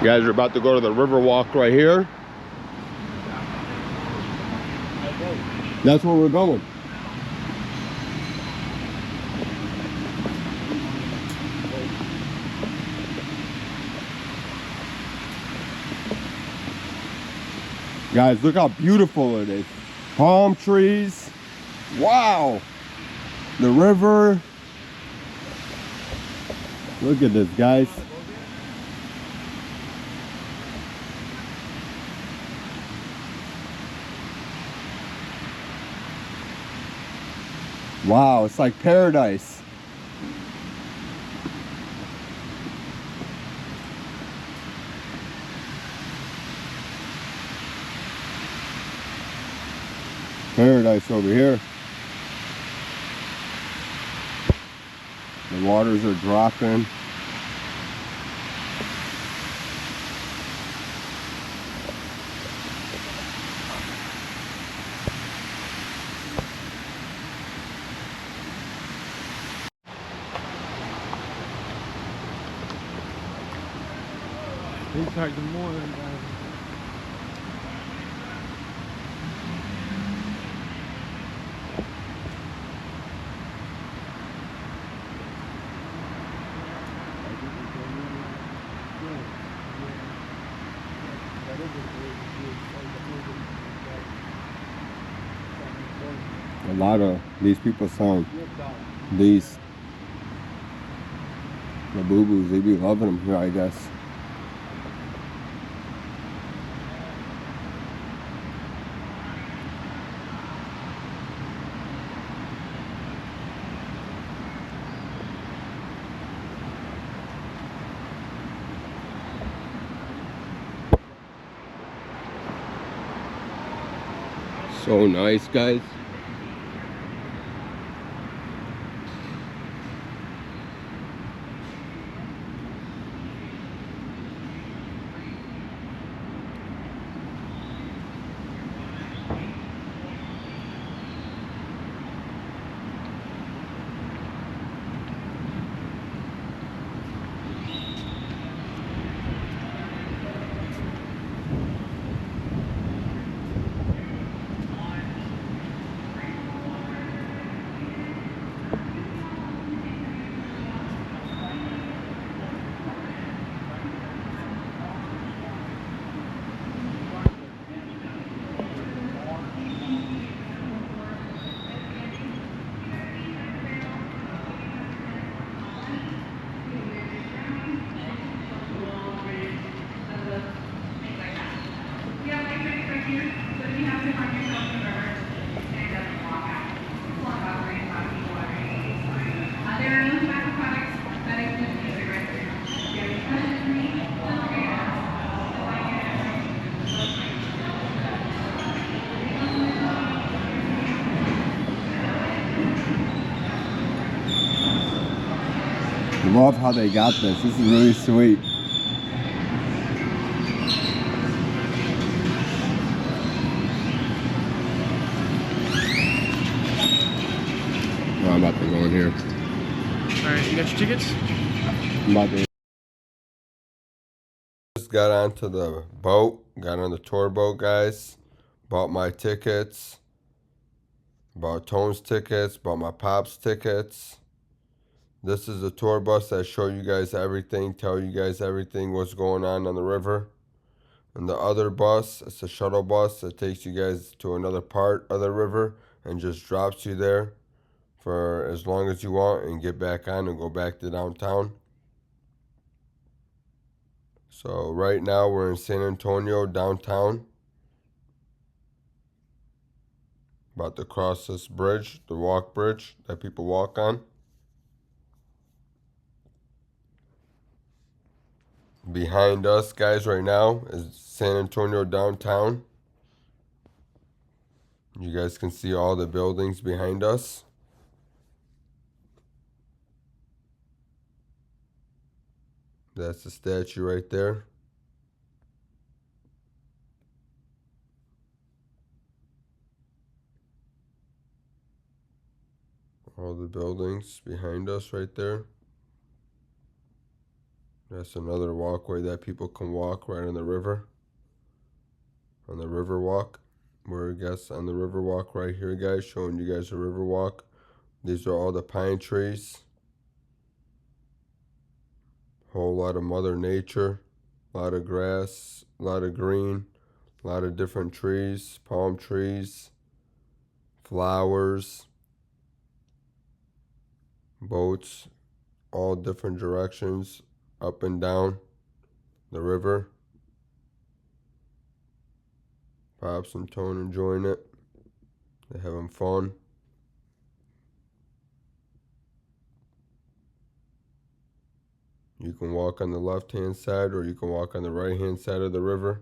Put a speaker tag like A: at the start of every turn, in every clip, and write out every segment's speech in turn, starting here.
A: You guys are about to go to the river walk right here. That's where we're going. Guys, look how beautiful it is. Palm trees. Wow. The river. Look at this, guys. Wow, it's like paradise. Paradise over here. The waters are dropping.
B: It's like the morning, guys.
A: A lot of these people sound these the boo-boos, they be loving them here, I guess. So nice, guys. Love how they got this. This is really sweet. Oh, I'm about to go in here.
B: Alright, you got your tickets?
A: I'm about to. Just got onto the boat. Got on the tour boat, guys. Bought my tickets. Bought Tone's tickets. Bought my Pop's tickets. This is the tour bus that show you guys everything, tell you guys everything, what's going on the river. And the other bus, it's a shuttle bus that takes you guys to another part of the river and just drops you there for as long as you want and get back on and go back to downtown. So right now we're in San Antonio, downtown. About to cross this bridge, the walk bridge that people walk on. Behind us, guys, right now is San Antonio downtown. You guys can see all the buildings behind us. That's the statue right there. All the buildings behind us right there. That's another walkway that people can walk right on the river. On the river walk. We're, I guess, on the river walk right here, guys. Showing you guys a river walk. These are all the pine trees. Whole lot of Mother Nature. A lot of grass. A lot of green. A lot of different trees. Palm trees. Flowers. Boats. All different directions. Up and down the river. Pops and Tone enjoying it. They're having fun. You can walk on the left hand side or you can walk on the right hand side of the river.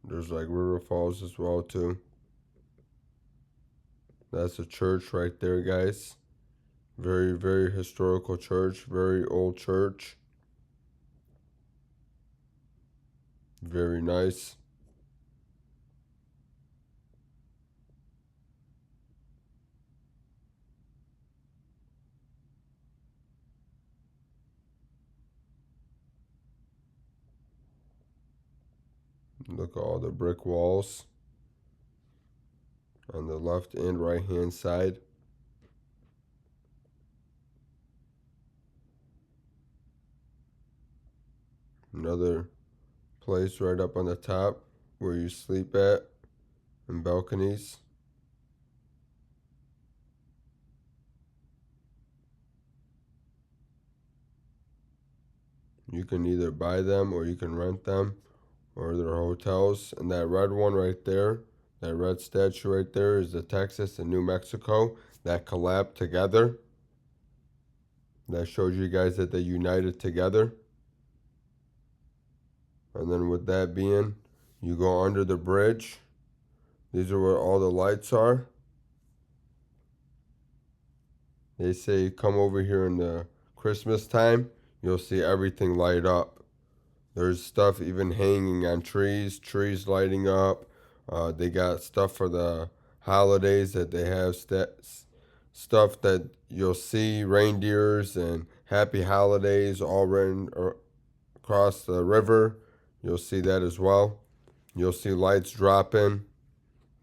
A: There's like river falls as well too. That's a church right there, guys. Very, very historical church. Very old church. Very nice. Look at all the brick walls on the left and right hand side. Another place right up on the top where you sleep at, and balconies. You can either buy them or you can rent them, or they're hotels. And that red one right there, that red statue right there, is the Texas and New Mexico that collabed together. That shows you guys that they united together. And then with that being, you go under the bridge. These are where all the lights are. They say come over here in the Christmas time, you'll see everything light up. There's stuff even hanging on trees, trees lighting up. They got stuff for the holidays that they have stuff that you'll see, reindeers and happy holidays all written across the river. You'll see that as well. You'll see lights dropping.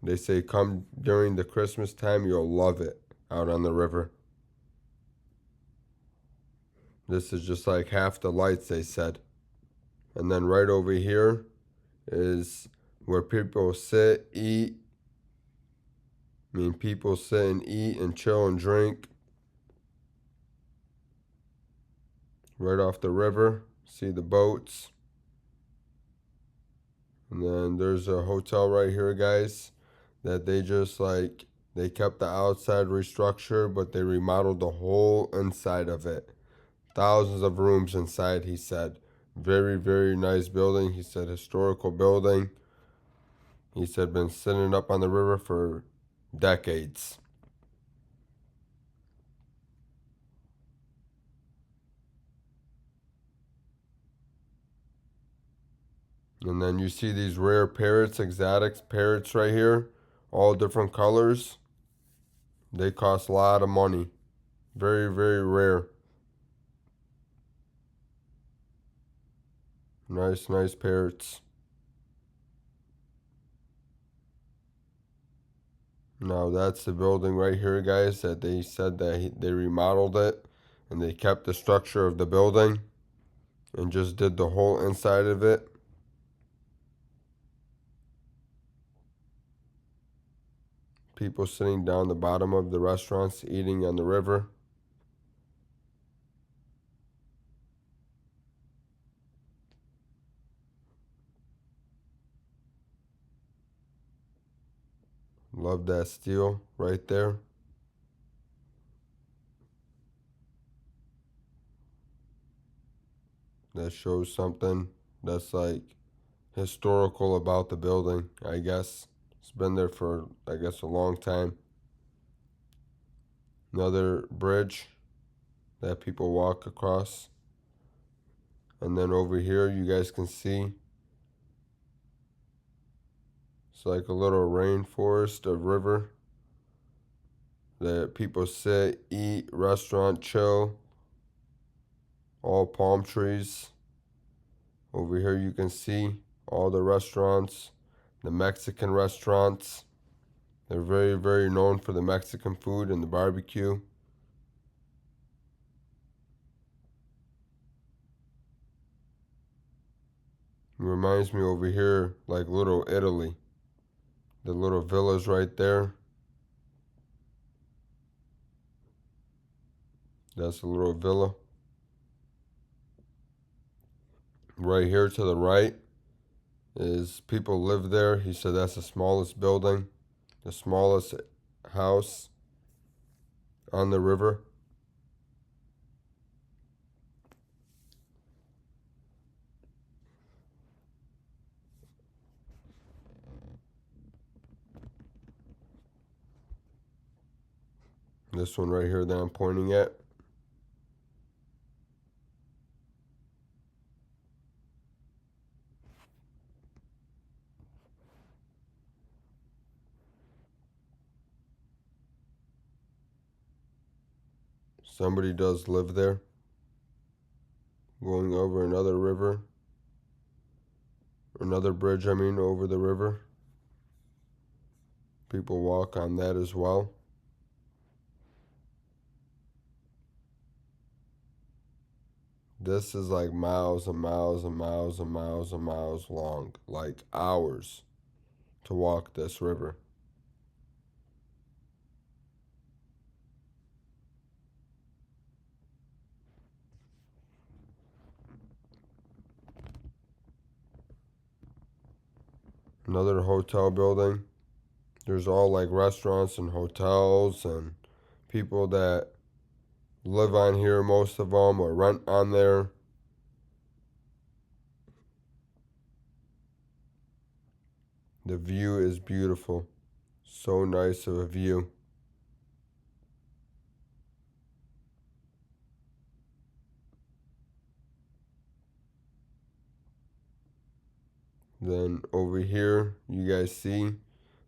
A: They say come during the Christmas time, you'll love it out on the river. This is just like half the lights, they said. And then right over here is where people sit, eat. I mean, people sit and eat and chill and drink. Right off the river, see the boats. And then there's a hotel right here, guys, that they just like, they kept the outside restructured, but they remodeled the whole inside of it. Thousands of rooms inside, he said. Very, very nice building. He said historical building. He said been sitting up on the river for decades. And then you see these rare parrots, exotic parrots right here. All different colors. They cost a lot of money. Very, very rare. Nice, nice parrots. Now that's the building right here, guys, that they said that they remodeled it and they kept the structure of the building and just did the whole inside of it. People sitting down the bottom of the restaurants eating on the river. Love that steel right there. That shows something that's like historical about the building, I guess. It's been there for, I guess, a long time. Another bridge that people walk across. And then over here, you guys can see it's like a little rainforest of river. that people sit, eat, restaurant, chill. All palm trees. Over here you can see all the restaurants, the Mexican restaurants. They're very, very known for the Mexican food and the barbecue. It reminds me over here like Little Italy. The little villas right there. That's a little villa. Right here to the right is people live there. He said that's the smallest building, the smallest house on the river. This one right here that I'm pointing at. Somebody does live there. Going over another river. Another bridge, I mean, over the river. People walk on that as well. This is like miles and miles and miles and miles and miles long, like hours to walk this river. Another hotel building. There's all like restaurants and hotels and people that live on here, most of them, or rent on there. The view is beautiful. So nice of a view. Then over here, you guys see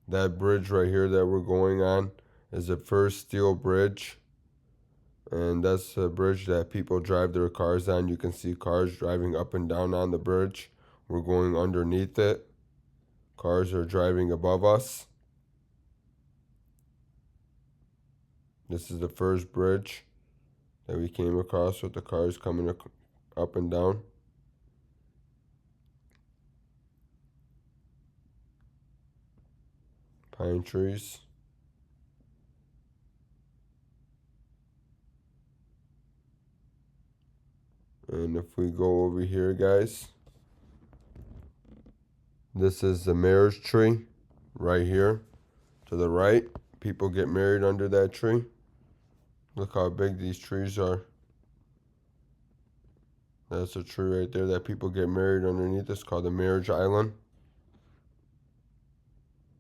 A: that bridge right here that we're going on is the first steel bridge. And that's a bridge that people drive their cars on. You can see cars driving up and down on the bridge. We're going underneath it. Cars are driving above us. This is the first bridge that we came across with the cars coming up and down. Pine trees. And if we go over here, guys, this is the marriage tree right here to the right. People get married under that tree. Look how big these trees are. That's a tree right there that people get married underneath. It's called the marriage island.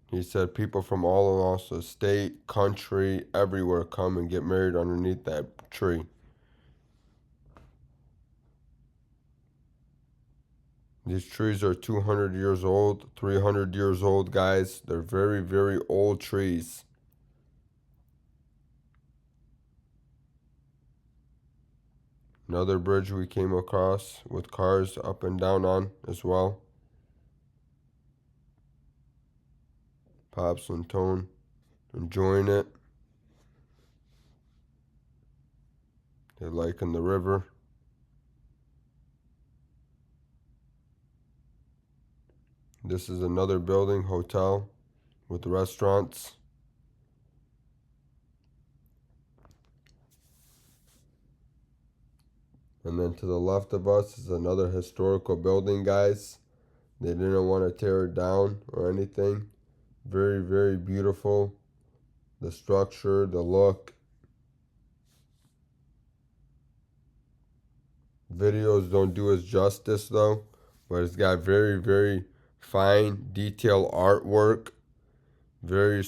A: He said people from all across the state, country, everywhere come and get married underneath that tree. These trees are 200 years old, 300 years old, guys. They're very, very old trees. Another bridge we came across with cars up and down on as well. Pops and Tone enjoying it. They're liking the river. This is another building, hotel, with restaurants. And then to the left of us is another historical building, guys. They didn't want to tear it down or anything. Very, very beautiful. The structure, the look. Videos don't do it justice though, but it's got very, very fine detail artwork. Very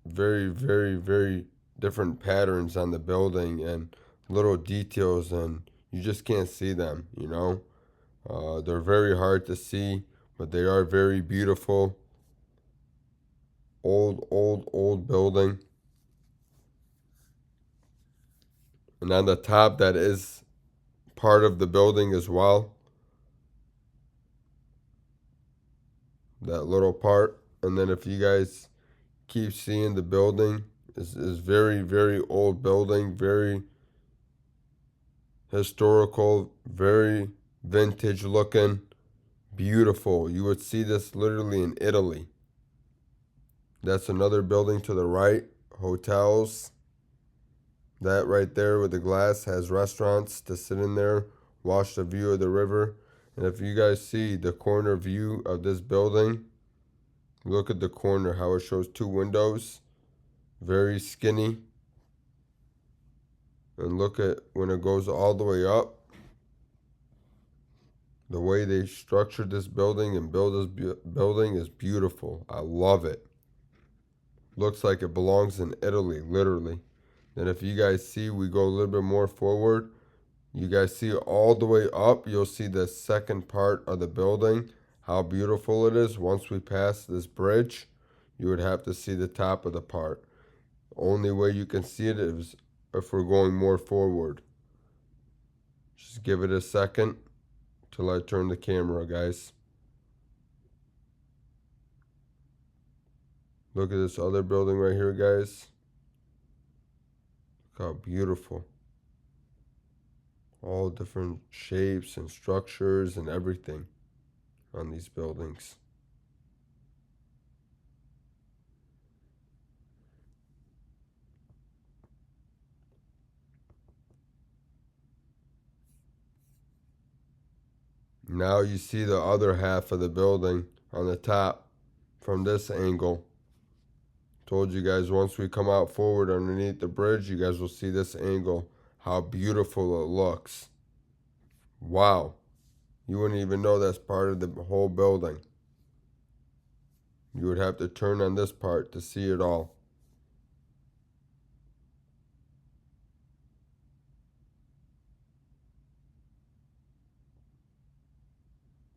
A: very, very, very different patterns on the building and little details, and you just can't see them, you know. They're very hard to see, but they are very beautiful. Old building. And on the top, that is part of the building as well. That little part. And then if you guys keep seeing the building, is very, very old building, very historical, very vintage looking, beautiful. You would see this literally in Italy. That's another building to the right, hotels. That right there with the glass has restaurants to sit in there, watch the view of the river. And if you guys see the corner view of this building, look at the corner, how it shows two windows, very skinny. And look at when it goes all the way up, the way they structured this building and build this building is beautiful. I love it. Looks like it belongs in Italy, literally. And if you guys see, we go a little bit more forward. You guys see all the way up, you'll see the second part of the building, how beautiful it is. Once we pass this bridge, you would have to see the top of the part. Only way you can see it is if we're going more forward. Just give it a second till I turn the camera, guys. Look at this other building right here, guys. Look how beautiful. All different shapes and structures and everything on these buildings. Now you see the other half of the building on the top from this angle. Told you guys once we come out forward underneath the bridge, you guys will see this angle, how beautiful it looks. Wow. You wouldn't even know that's part of the whole building. You would have to turn on this part to see it all.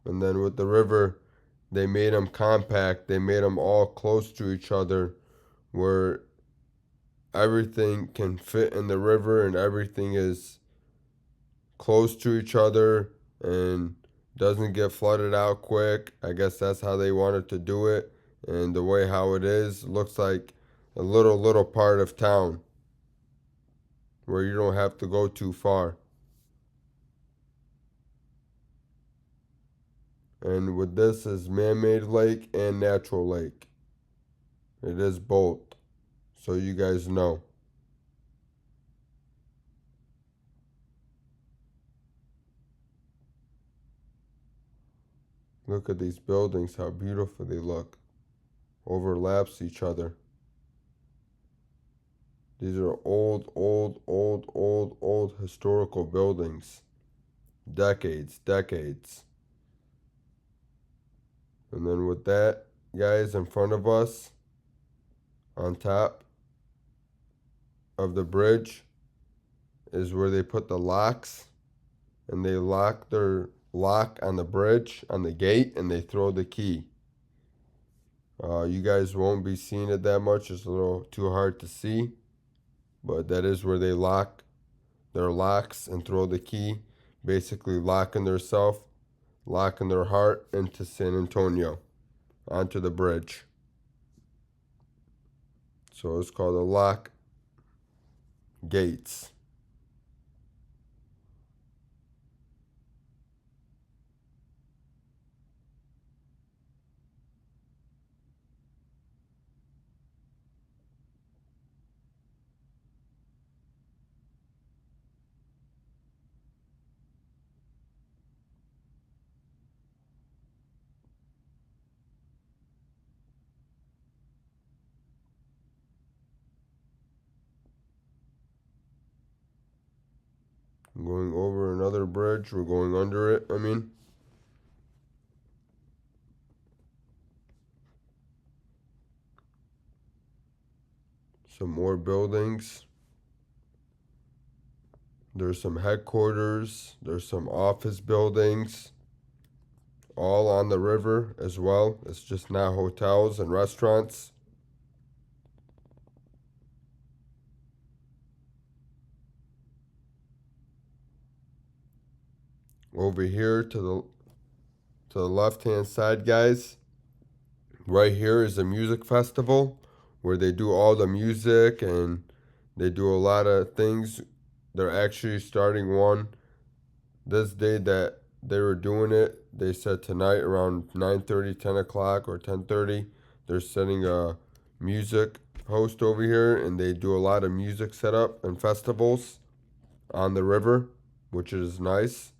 A: And then with the river, they made them compact. They made them all close to each other where everything can fit in the river and everything is close to each other and doesn't get flooded out quick. I guess that's how they wanted to do it. And the way how it is, looks like a little part of town where you don't have to go too far. And with this is man-made lake and natural lake. It is both, so you guys know. Look at these buildings, how beautiful they look. Overlaps each other. These are old historical buildings. Decades. And then with that, guys, in front of us, on top of the bridge, is where they put the locks. And they lock their lock on the bridge, on the gate, and they throw the key. You guys won't be seeing it that much. It's a little too hard to see. But that is where they lock their locks and throw the key. Basically locking theirself, locking their heart into San Antonio, onto the bridge. So it's called the lock gates. I'm going over another bridge. We're going under it, I mean. Some more buildings. There's some headquarters. There's some office buildings. All on the river as well. It's just now hotels and restaurants. over here to the left hand side, guys, right here is a music festival where they do all the music and they do a lot of things. They're actually starting one this day that they were doing it. They said tonight around 9:30, 10 o'clock or 10:30, they're setting a music host over here, and they do a lot of music setup and festivals on the river, which is nice.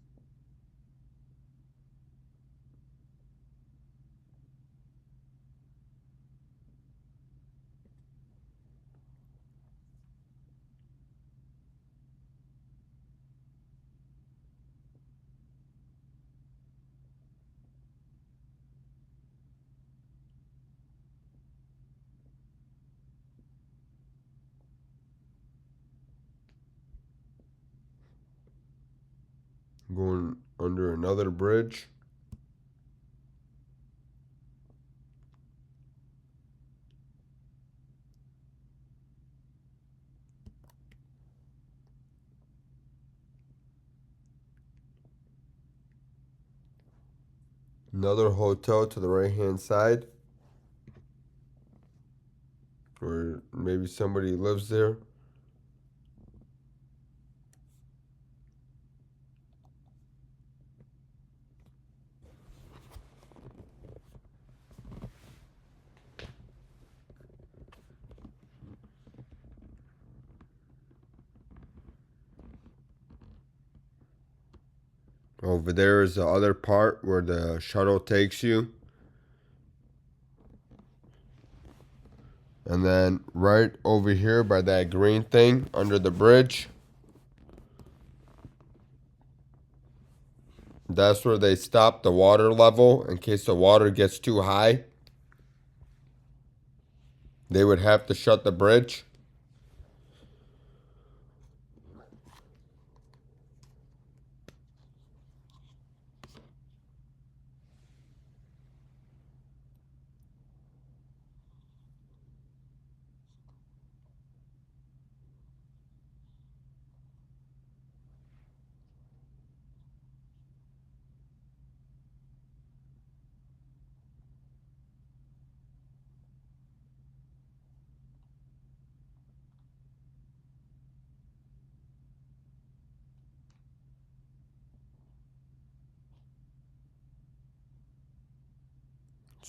A: Going under another bridge. Another hotel to the right hand side, or maybe somebody lives there. Over there is the other part where the shuttle takes you. And then right over here by that green thing under the bridge, that's where they stop the water level in case the water gets too high. They would have to shut the bridge.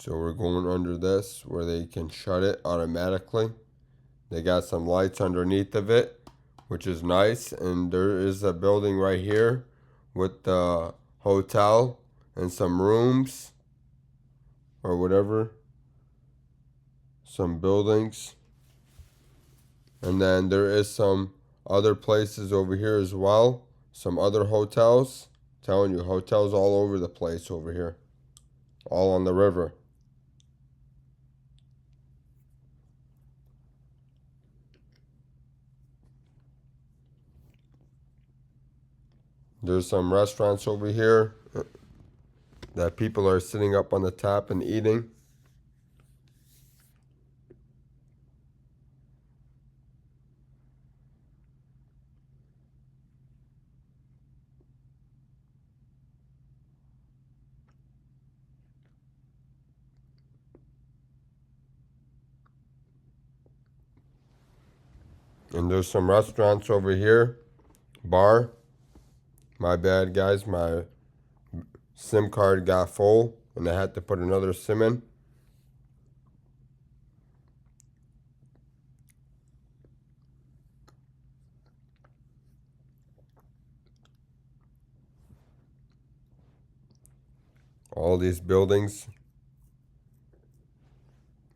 A: So we're going under this where they can shut it automatically. They got some lights underneath of it, which is nice. And there is a building right here with the hotel and some rooms or whatever. Some buildings. And then there is some other places over here as well. Some other hotels. Telling you, hotels all over the place over here. All on the river. There's some restaurants over here that people are sitting up on the top and eating. And there's some restaurants over here. Bar. My bad, guys. My SIM card got full and I had to put another SIM in. All these buildings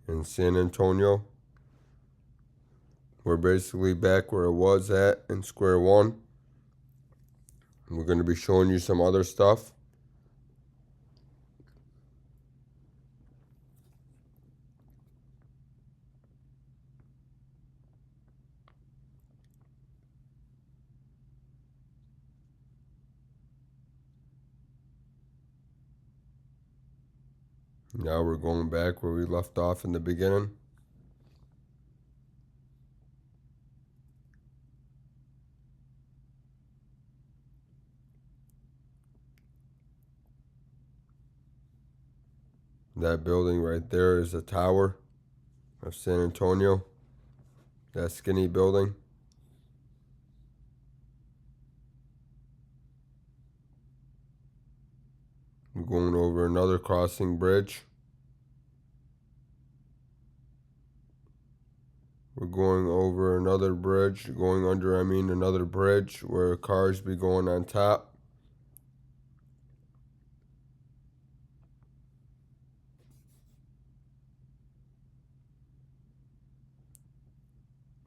A: in San Antonio. We're basically back where it was at in square one. We're going to be showing you some other stuff. Now we're going back where we left off in the beginning. That building right there is a tower of San Antonio. That skinny building. We're going over another crossing bridge. We're going over another bridge, going under, another bridge where cars be going on top.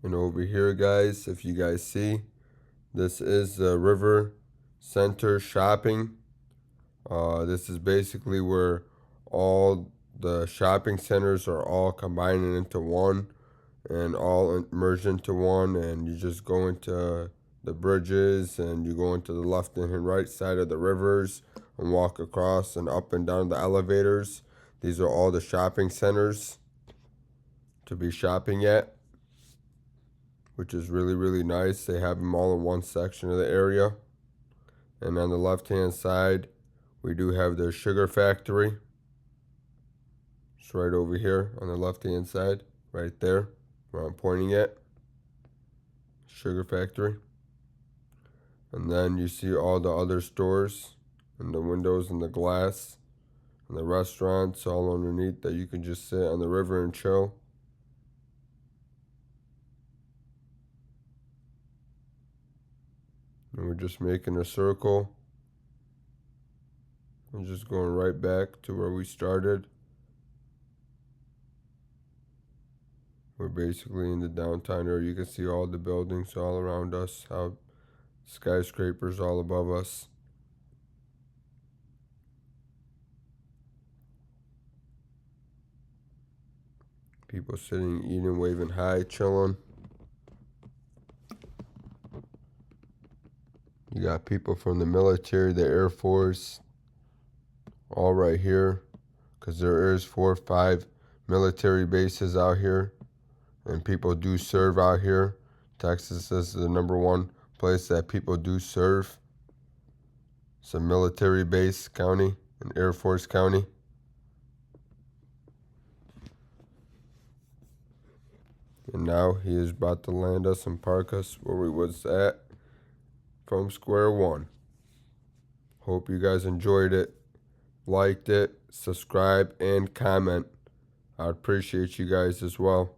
A: And over here, guys, if you guys see, this is the River Center Shopping. This is basically where all the shopping centers are all combining into one and all merged into one, and you just go into the bridges and you go into the left and right side of the rivers and walk across and up and down the elevators. These are all the shopping centers to be shopping at, which is really, really nice. They have them all in one section of the area. And on the left hand side, we do have the sugar factory. It's right over here on the left hand side, right there where I'm pointing at. Sugar factory. And then you see all the other stores and the windows and the glass and the restaurants all underneath that you can just sit on the river and chill. And we're just making a circle and just going right back to where we started. We're basically in the downtown area. You can see all the buildings all around us, how skyscrapers all above us. People sitting, eating, waving hi, chilling. You got people from the military, the Air Force, all right here, because there is 4 or 5 military bases out here, and people do serve out here. Texas is the #1 place that people do serve. It's a military base county, an Air Force county. And now he is about to land us and park us where we was at from square one. Hope you guys enjoyed it, liked it, subscribe, and comment. I appreciate you guys as well.